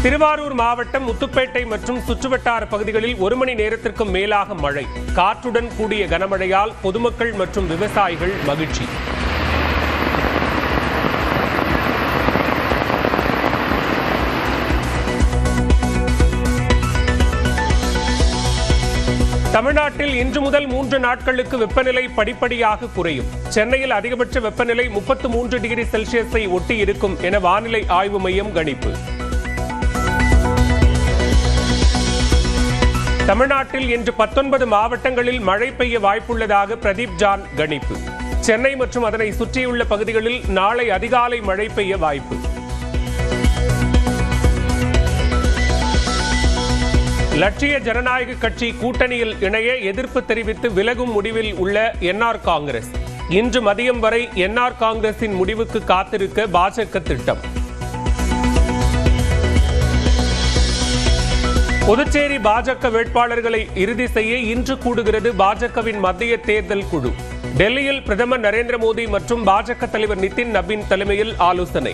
திருவாரூர் மாவட்டம் முத்துப்பேட்டை மற்றும் சுற்றுவட்டார பகுதிகளில் 1 மணி நேரத்திற்கும் மேலாக மழை, காற்றுடன் கூடிய கனமழையால் பொதுமக்கள் மற்றும் விவசாயிகள் மகிழ்ச்சி. தமிழ்நாட்டில் இன்று முதல் 3 நாட்களுக்கு வெப்பநிலை படிப்படியாக குறையும். சென்னையில் அதிகபட்ச வெப்பநிலை 33 டிகிரி செல்சியஸை ஒட்டி இருக்கும் என வானிலை ஆய்வு மையம் கணிப்பு. தமிழ்நாட்டில் இன்று 19 மாவட்டங்களில் மழை பெய்ய வாய்ப்புள்ளதாக பிரதீப் ஜான் கணிப்பு. சென்னை மற்றும் அதனை சுற்றியுள்ள பகுதிகளில் நாளை அதிகாலை மழை பெய்ய வாய்ப்பு. லட்சிய ஜனநாயக கட்சி கூட்டணியில் இணைய எதிர்ப்பு தெரிவித்து விலகும் முடிவில் உள்ள என்ஆர் காங்கிரஸ். இன்று மதியம் வரை என்ஆர் காங்கிரசின் முடிவுக்கு காத்திருக்க பாஜக திட்டம். புதுச்சேரி பாஜக வேட்பாளர்களை இறுதி செய்ய இன்று கூடுகிறது பாஜகவின் மத்திய தேர்தல் குழு. டெல்லியில் பிரதமர் நரேந்திர மோடி மற்றும் பாஜக தலைவர் நிதின் நபீன் தலைமையில் ஆலோசனை.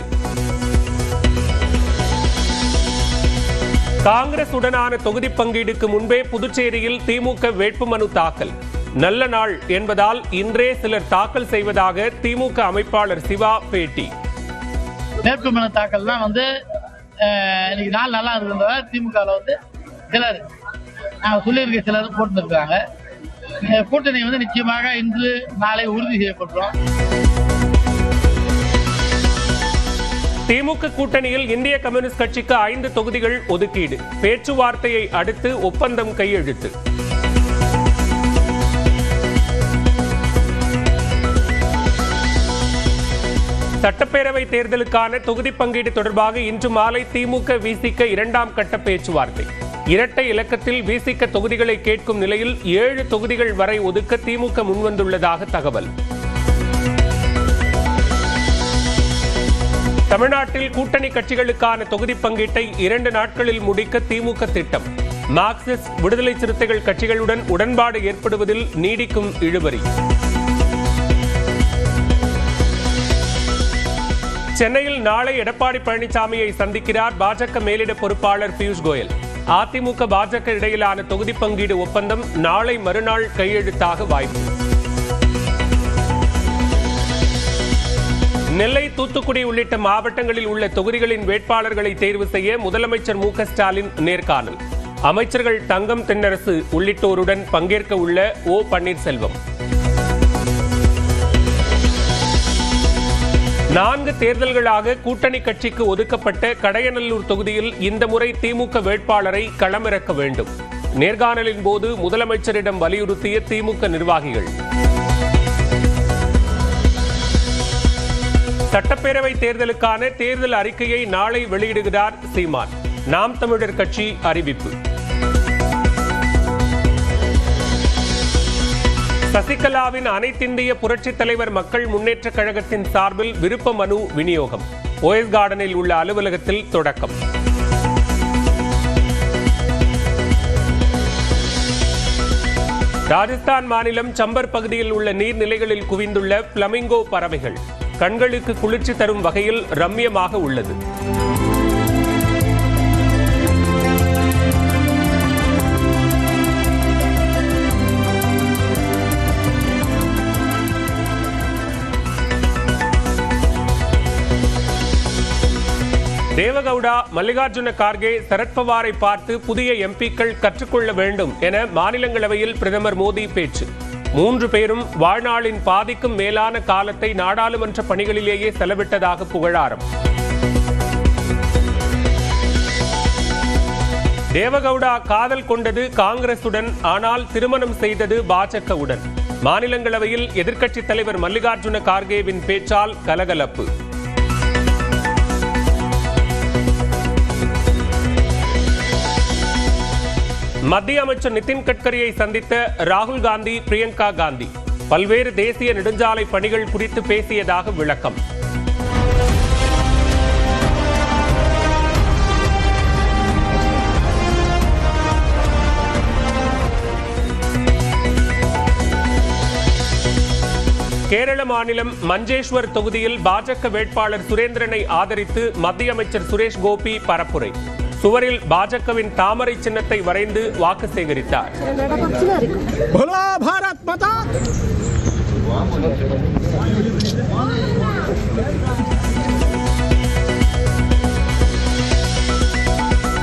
காங்கிரஸ் உடனான தொகுதி பங்கீடுக்கு முன்பே புதுச்சேரியில் திமுக வேட்புமனு தாக்கல். நல்ல நாள் என்பதால் இன்றே சிலர் தாக்கல் செய்வதாக திமுக அமைப்பாளர் சிவா பேட்டி. வேட்புமனு தாக்கல் தான் இன்னைக்கு நாள் நல்லா இருக்குன்ற திமுக சிலர் நாங்கள் சொல்லியிருக்க சிலர் போட்டுருக்காங்க. கூட்டணி நிச்சயமாக இன்று நாளை உறுதி செய்யப்பட்டோம். திமுக கூட்டணியில் இந்திய கம்யூனிஸ்ட் கட்சிக்கு 5 தொகுதிகள் ஒதுக்கீடு. பேச்சுவார்த்தையை அடுத்து ஒப்பந்தம் கையெழுத்து. சட்டப்பேரவை தேர்தலுக்கான தொகுதி பங்கீடு தொடர்பாக இன்று மாலை திமுக விசிக 2ஆம் கட்ட பேச்சுவார்த்தை. இரட்டை இலக்கத்தில் விசிக தொகுதிகளை கேட்கும் நிலையில் 7 தொகுதிகள் வரை ஒதுக்க திமுக முன்வந்துள்ளதாக தகவல். தமிழ்நாட்டில் கூட்டணி கட்சிகளுக்கான தொகுதி பங்கீட்டை 2 நாட்களில் முடிக்க திமுக திட்டம். மார்க்சிஸ்ட், விடுதலை சிறுத்தைகள் கட்சிகளுடன் உடன்பாடு ஏற்படுவதில் நீடிக்கும் இழுபறி. சென்னையில் நாளை எடப்பாடி பழனிசாமியை சந்திக்கிறார் பாஜக மேலிட பொறுப்பாளர் பியூஷ் கோயல். அதிமுக பாஜக இடையிலான தொகுதி பங்கீடு ஒப்பந்தம் நாளை மறுநாள் கையெழுத்தாக வாய்ப்பு. நெல்லை, தூத்துக்குடி உள்ளிட்ட மாவட்டங்களில் உள்ள தொகுதிகளின் வேட்பாளர்களை தேர்வு செய்ய முதலமைச்சர் மு க ஸ்டாலின் நேர்காணல். அமைச்சர்கள் தங்கம் தென்னரசு உள்ளிட்டோருடன் பங்கேற்க உள்ள ஓ பன்னீர்செல்வம். 4 தேர்தல்களாக கூட்டணி கட்சிக்கு ஒதுக்கப்பட்ட கடையநல்லூர் தொகுதியில் இந்த முறை திமுக வேட்பாளரை களமிறக்க வேண்டும். நேர்காணலின் போது முதலமைச்சரிடம் வலியுறுத்திய திமுக நிர்வாகிகள். சட்டப்பேரவை தேர்தலுக்கான தேர்தல் அறிக்கையை நாளை வெளியிடுகிறார் சீமான். நாம் தமிழர் கட்சி அறிவிப்பு. சசிகலாவின் அனைத்திந்திய புரட்சித் தலைவர் மக்கள் முன்னேற்ற கழகத்தின் சார்பில் விருப்ப மனு விநியோகம். ஓஎஸ் கார்டனில் உள்ள அலுவலகத்தில் தொடக்கம். ராஜஸ்தான் மாநிலம் சம்பர் பகுதியில் உள்ள நீர்நிலைகளில் குவிந்துள்ள பிளமிங்கோ பறவைகள் கண்களுக்கு குளிர்ச்சி தரும் வகையில் ரம்மியமாக உள்ளது. தேவகவுடா, மல்லிகார்ஜுன கார்கே, சரத்பவாரை பார்த்து புதிய எம்பிக்கள் கற்றுக்கொள்ள வேண்டும் என மாநிலங்களவையில் பிரதமர் மோடி பேச்சு. 3 பேரும் வாழ்நாளின் பாதிக்கும் மேலான காலத்தை நாடாளுமன்ற பணிகளிலேயே செலவிட்டதாக புகழாரம். தேவகவுடா காதல் கொண்டது காங்கிரசுடன், ஆனால் திருமணம் செய்தது பாஜகவுடன். மாநிலங்களவையில் எதிர்க்கட்சித் தலைவர் மல்லிகார்ஜுன கார்கேவின் பேச்சால் கலகலப்பு. மத்திய அமைச்சர் நிதின் கட்கரியை சந்தித்த ராகுல் காந்தி, பிரியங்கா காந்தி பல்வேறு தேசிய நெடுஞ்சாலை பணிகள் குறித்து பேசியதாக விளக்கம். கேரள மாநிலம் மஞ்சேஸ்வர் தொகுதியில் பாஜக வேட்பாளர் சுரேந்திரனை ஆதரித்து மத்திய அமைச்சர் சுரேஷ் கோபி பரப்புரை. சுவரில் பாஜகவின் தாமரை சின்னத்தை வரைந்து வாக்கு சேகரித்தார்.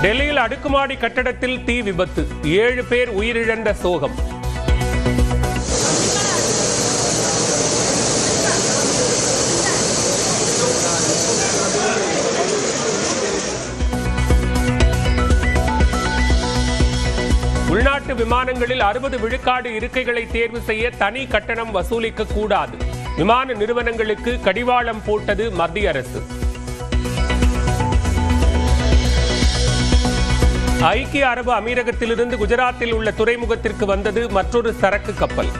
டெல்லியில் அடுக்குமாடி கட்டடத்தில் தீ விபத்து, 7 பேர் உயிரிழந்த சோகம். உள்நாட்டு விமானங்களில் 60 விழுக்காடு இருக்கைகளை தேர்வு செய்ய தனி கட்டணம் வசூலிக்க கூடாது. விமான நிறுவனங்களுக்கு கடிவாளம் போட்டது மத்திய அரசு. ஐக்கிய அரபு அமீரகத்திலிருந்து குஜராத்தில் உள்ள துறைமுகத்திற்கு வந்தது மற்றொரு சரக்கு கப்பல்.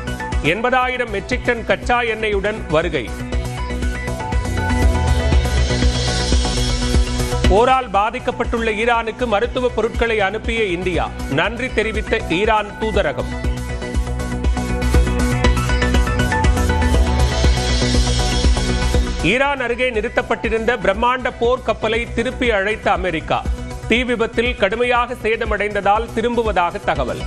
80,000 மெட்ரிக் டன் கச்சா எண்ணெயுடன் வருகை. போரால் பாதிக்கப்பட்டுள்ள ஈரானுக்கு மருத்துவ பொருட்களை அனுப்பிய இந்தியா, நன்றி தெரிவித்த ஈரான் தூதரகம். ஈரான் அருகே நிறுத்தப்பட்டிருந்த பிரம்மாண்ட போர் கப்பலை திருப்பி அழைத்த அமெரிக்கா, தீ விபத்தில் கடுமையாக சேதமடைந்ததால் திரும்புவதாக தகவல்.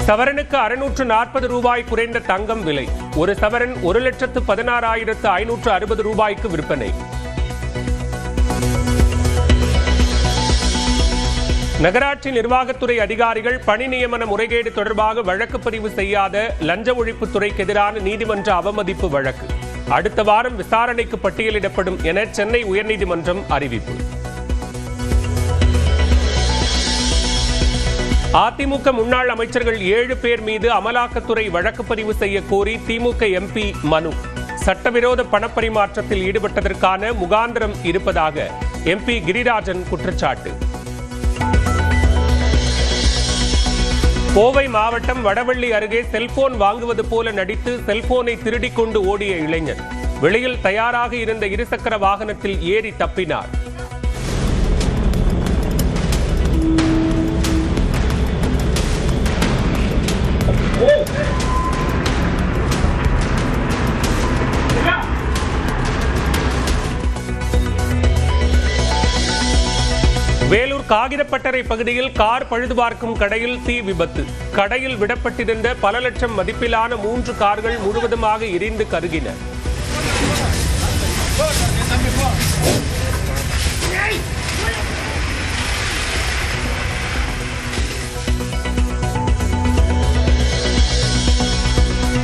சவரனுக்கு 640 ரூபாய் குறைந்த தங்கம் விலை. ஒரு சவரன் 1,16,560 ரூபாய்க்கு விற்பனை. நகராட்சி நிர்வாகத்துறை அதிகாரிகள் பணி நியமன முறைகேடு தொடர்பாக வழக்கு பதிவு செய்யாத லஞ்ச ஒழிப்புத்துறைக்கு எதிரான நீதிமன்ற அவமதிப்பு வழக்கு அடுத்த வாரம் விசாரணைக்கு பட்டியலிடப்படும் என சென்னை உயர்நீதிமன்றம் அறிவிப்பு. அதிமுக முன்னாள் அமைச்சர்கள் 7 பேர் மீது அமலாக்கத்துறை வழக்கு பதிவு செய்ய கோரி திமுக எம்பி மனு. சட்டவிரோத பணப்பரிமாற்றத்தில் ஈடுபட்டதற்கான முகாந்திரம் இருப்பதாக எம்பி கிரிராஜன் குற்றச்சாட்டு. கோவை மாவட்டம் வடவள்ளி அருகே செல்போன் வாங்குவது போல நடித்து செல்போனை திருடிக் கொண்டு ஓடிய இளைஞர் வெளியில் தயாராக இருந்த இருசக்கர வாகனத்தில் ஏறி தப்பினார். வேலூர் காகிதப்பட்டறை பகுதியில் கார் பழுதுபார்க்கும் கடையில் தீ விபத்து. கடையில் விடப்பட்டிருந்த பல லட்சம் மதிப்பிலான 3 கார்கள் முழுவதுமாக எரிந்து கருகின.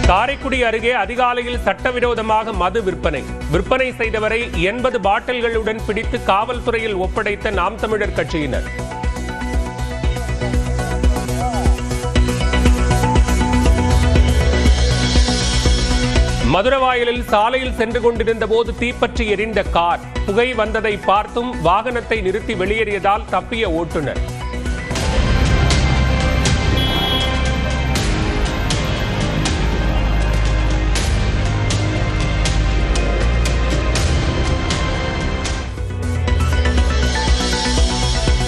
காரைக்குடி அருகே அதிகாலையில் சட்டவிரோதமாக மது விற்பனை செய்தவரை 80 பாட்டில்களுடன் பிடித்து காவல்துறையில் ஒப்படைத்த நாம் தமிழர் கட்சியினர். மதுரவாயலில் சாலையில் சென்று கொண்டிருந்த போது தீப்பற்றி எரிந்த கார். புகை வந்ததை பார்த்தும் வாகனத்தை நிறுத்தி வெளியேறியதால் தப்பிய ஓட்டுநர்.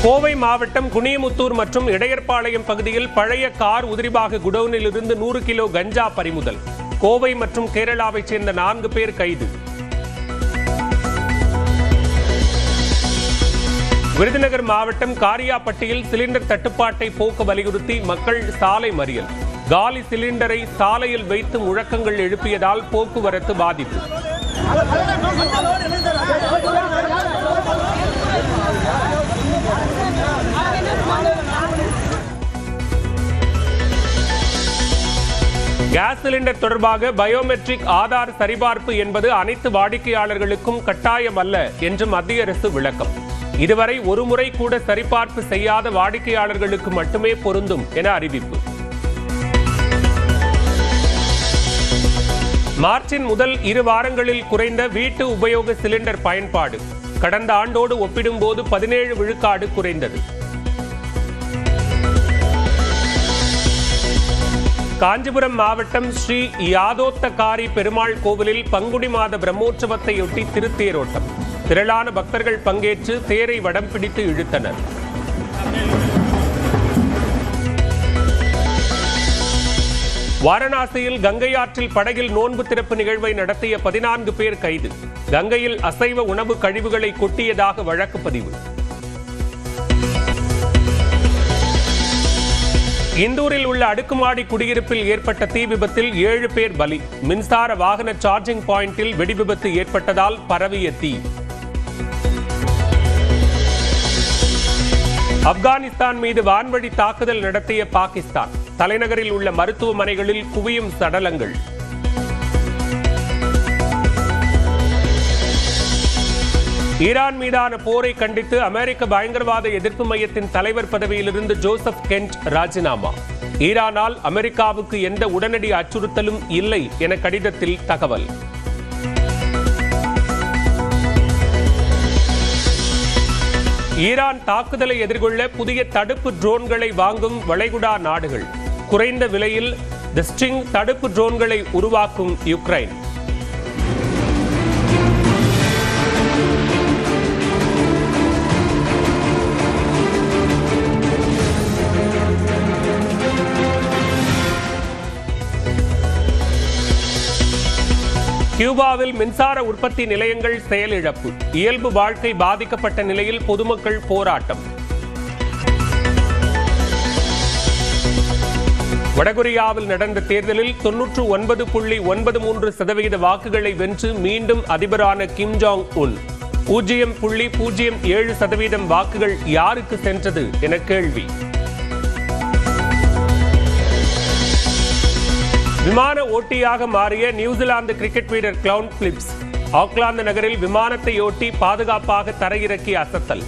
கோவை மாவட்டம் குனியமுத்தூர் மற்றும் இடையர்பாளையம் பகுதியில் பழைய கார் உதிரிபாக குடோனில் இருந்து 100 கிலோ கஞ்சா பறிமுதல். கோவை மற்றும் கேரளாவைச் சேர்ந்த 4 பேர் கைது. விருதுநகர் மாவட்டம் காரியாப்பட்டியில் சிலிண்டர் தட்டுப்பாட்டை போக்க வலியுறுத்தி மக்கள் சாலை மறியல். காலி சிலிண்டரை சாலையில் வைத்து முழக்கங்கள் எழுப்பியதால் போக்குவரத்து பாதிப்பு. கேஸ் சிலிண்டர் தொடர்பாக பயோமெட்ரிக் ஆதார் சரிபார்ப்பு என்பது அனைத்து வாடிக்கையாளர்களுக்கும் கட்டாயம் அல்ல என்று மத்திய அரசு விளக்கம். இதுவரை ஒரு முறை கூட சரிபார்ப்பு செய்யாத வாடிக்கையாளர்களுக்கு மட்டுமே பொருந்தும் என அறிவிப்பு. மார்ச்சின் முதல் 2 வாரங்களில் குறைந்த வீட்டு உபயோக சிலிண்டர் பயன்பாடு. கடந்த ஆண்டோடு ஒப்பிடும்போது 17 விழுக்காடு குறைந்தது. காஞ்சிபுரம் மாவட்டம் ஸ்ரீ யாதோத்தகாரி பெருமாள் கோவிலில் பங்குனி மாத பிரம்மோற்சவத்தையொட்டி திருத்தேரோட்டம். திரளான பக்தர்கள் பங்கேற்று தேரை வடம் பிடித்து இழுத்தனர். வாரணாசியில் கங்கை ஆற்றில் படகில் நோன்பு திறப்பு நிகழ்வை நடத்திய 14 பேர் கைது. கங்கையில் அசைவ உணவு கழிவுகளை கொட்டியதாக வழக்கு பதிவு. இந்தூரில் உள்ள அடுக்குமாடி குடியிருப்பில் ஏற்பட்ட தீ விபத்தில் 7 பேர் பலி. மின்சார வாகன சார்ஜிங் பாயிண்டில் வெடிவிபத்து ஏற்பட்டதால் பரவிய தீ. ஆப்கானிஸ்தான் மீது வான்வழி தாக்குதல் நடத்திய பாகிஸ்தான். தலைநகரில் உள்ள மருத்துவமனைகளில் குவியும் சடலங்கள். ஈரான் மீதான போரை கண்டித்து அமெரிக்க பயங்கரவாத எதிர்ப்பு மையத்தின் தலைவர் பதவியிலிருந்து ஜோசப் கென்ட் ராஜினாமா. ஈரானால் அமெரிக்காவுக்கு எந்த உடனடி அச்சுறுத்தலும் இல்லை என கடிதத்தில் தகவல். ஈரான் தாக்குதலை எதிர்கொள்ள புதிய தடுப்பு ட்ரோன்களை வாங்கும் வளைகுடா நாடுகள். குறைந்த விலையில் தி ஸ்டிங் தடுப்பு ட்ரோன்களை உருவாக்கும் யுக்ரைன். கியூபாவில் மின்சார உற்பத்தி நிலையங்கள் செயலிழப்பு. இயல்பு வாழ்க்கை பாதிக்கப்பட்ட நிலையில் பொதுமக்கள் போராட்டம். வடகொரியாவில் நடந்த தேர்தலில் 99.93% வாக்குகளை வென்று மீண்டும் அதிபரான கிம் ஜாங் உன். 0.07% வாக்குகள் யாருக்கு சென்றது என கேள்வி. விமான ஓட்டியாக மாறிய நியூசிலாந்து கிரிக்கெட் வீரர் கிளவுன் பிலிப்ஸ். ஆக்லாந்து நகரில் விமானத்தை ஓட்டி பாதுகாப்பாக தரையிறக்கி அசத்தல்.